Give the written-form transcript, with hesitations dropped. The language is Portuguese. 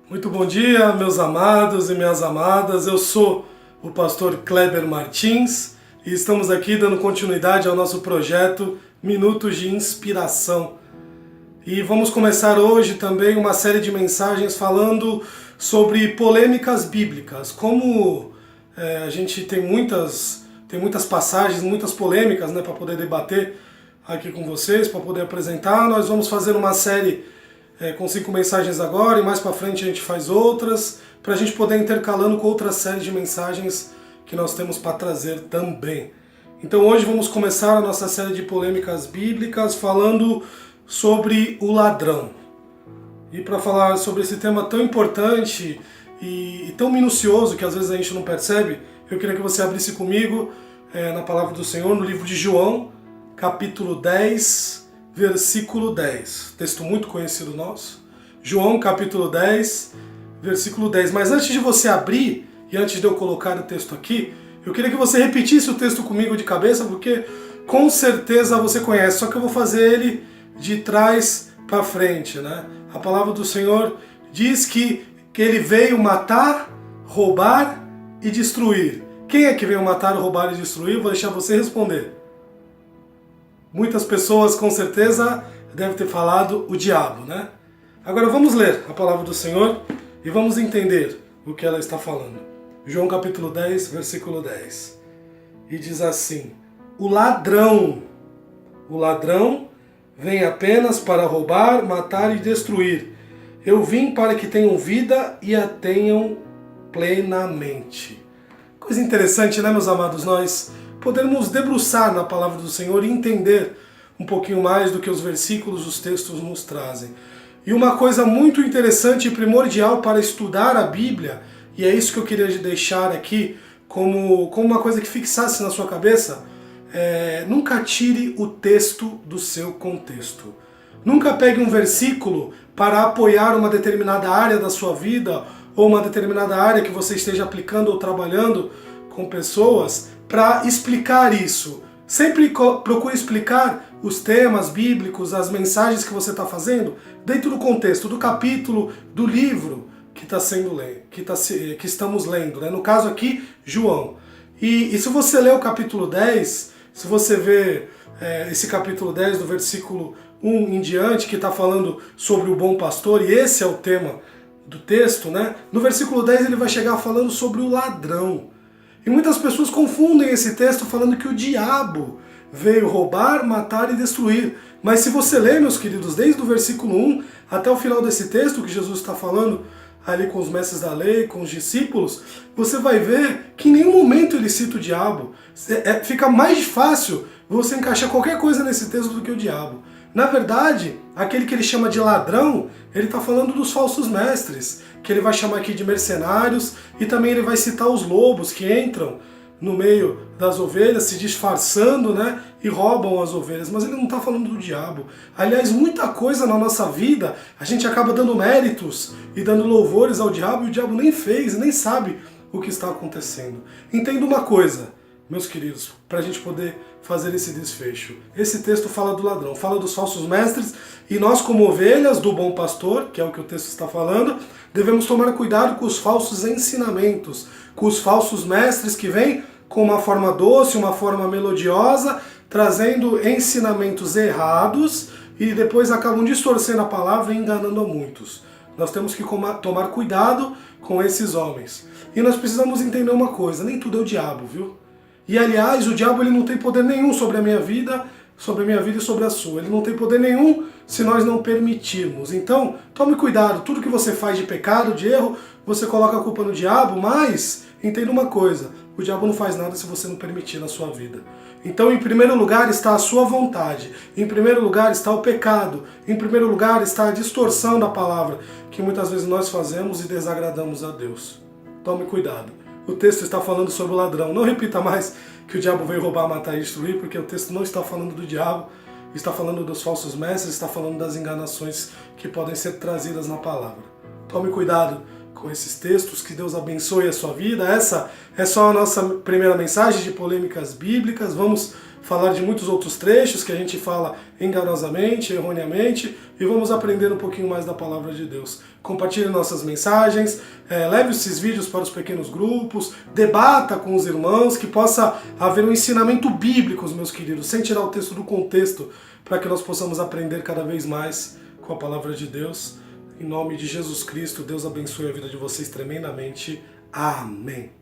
Muito bom dia, meus amados e minhas amadas. Eu sou o pastor Kleber Martins e estamos aqui dando continuidade ao nosso projeto Minutos de Inspiração. E vamos começar hoje também uma série de mensagens falando sobre polêmicas bíblicas. Como a gente tem muitas passagens, muitas polêmicas, para poder debater aqui com vocês, para poder apresentar, nós vamos fazer uma série com 5 mensagens agora, e mais para frente a gente faz outras, para a gente poder intercalando com outras séries de mensagens que nós temos para trazer também. Então hoje vamos começar a nossa série de polêmicas bíblicas falando sobre o ladrão. E para falar sobre esse tema tão importante e tão minucioso que às vezes a gente não percebe, eu queria que você abrisse comigo na palavra do Senhor, no livro de João, capítulo 10, versículo 10. Texto muito conhecido nosso. João, capítulo 10, versículo 10. Mas antes de você abrir, e antes de eu colocar o texto aqui, eu queria que você repetisse o texto comigo de cabeça, porque com certeza você conhece, só que eu vou fazer ele de trás para frente, A palavra do Senhor diz que ele veio matar, roubar e destruir. Quem é que veio matar, roubar e destruir? Vou deixar você responder. Muitas pessoas com certeza devem ter falado o diabo, Agora vamos ler a palavra do Senhor e vamos entender o que ela está falando. João capítulo 10, versículo 10. E diz assim: o ladrão vem apenas para roubar, matar e destruir. Eu vim para que tenham vida e a tenham plenamente. Coisa interessante, meus amados? Nós podermos debruçar na palavra do Senhor e entender um pouquinho mais do que os versículos, os textos nos trazem. E uma coisa muito interessante e primordial para estudar a Bíblia, e é isso que eu queria deixar aqui como uma coisa que fixasse na sua cabeça, nunca tire o texto do seu contexto. Nunca pegue um versículo para apoiar uma determinada área da sua vida ou uma determinada área que você esteja aplicando ou trabalhando com pessoas para explicar isso. Sempre procure explicar os temas bíblicos, as mensagens que você está fazendo dentro do contexto do capítulo, do livro que estamos lendo. No caso aqui, João. E se você ler o capítulo 10, se você ver esse capítulo 10 do versículo 1 em diante, que está falando sobre o bom pastor, e esse é o tema do texto, no versículo 10 ele vai chegar falando sobre o ladrão. E muitas pessoas confundem esse texto falando que o diabo veio roubar, matar e destruir. Mas se você ler, meus queridos, desde o versículo 1 até o final desse texto que Jesus está falando ali com os mestres da lei, com os discípulos, você vai ver que em nenhum momento ele cita o diabo. Fica mais fácil você encaixar qualquer coisa nesse texto do que o diabo. Na verdade, aquele que ele chama de ladrão, ele está falando dos falsos mestres, que ele vai chamar aqui de mercenários, e também ele vai citar os lobos que entram no meio das ovelhas, se disfarçando, e roubam as ovelhas. Mas ele não está falando do diabo. Aliás, muita coisa na nossa vida, a gente acaba dando méritos e dando louvores ao diabo, e o diabo nem fez, nem sabe o que está acontecendo. Entenda uma coisa, meus queridos, para a gente poder fazer esse desfecho. Esse texto fala do ladrão, fala dos falsos mestres, e nós como ovelhas do bom pastor, que é o que o texto está falando, devemos tomar cuidado com os falsos ensinamentos, com os falsos mestres que vêm com uma forma doce, uma forma melodiosa, trazendo ensinamentos errados e depois acabam distorcendo a palavra e enganando a muitos. Nós temos que tomar cuidado com esses homens. E nós precisamos entender uma coisa, nem tudo é o diabo, viu? E aliás, o diabo ele não tem poder nenhum sobre a minha vida e sobre a sua. Ele não tem poder nenhum se nós não permitirmos. Então, tome cuidado. Tudo que você faz de pecado, de erro, você coloca a culpa no diabo, mas entenda uma coisa. O diabo não faz nada se você não permitir na sua vida. Então, em primeiro lugar está a sua vontade. Em primeiro lugar está o pecado. Em primeiro lugar está a distorção da palavra, que muitas vezes nós fazemos e desagradamos a Deus. Tome cuidado. O texto está falando sobre o ladrão. Não repita mais que o diabo veio roubar, matar e destruir, porque o texto não está falando do diabo, está falando dos falsos mestres, está falando das enganações que podem ser trazidas na palavra. Tome cuidado com esses textos, que Deus abençoe a sua vida. Essa é só a nossa primeira mensagem de polêmicas bíblicas. Vamos falar de muitos outros trechos que a gente fala enganosamente, erroneamente, e vamos aprender um pouquinho mais da palavra de Deus. compartilhe nossas mensagens, leve esses vídeos para os pequenos grupos, debata com os irmãos, que possa haver um ensinamento bíblico, meus queridos, sem tirar o texto do contexto, para que nós possamos aprender cada vez mais com a palavra de Deus. Em nome de Jesus Cristo, Deus abençoe a vida de vocês tremendamente. Amém.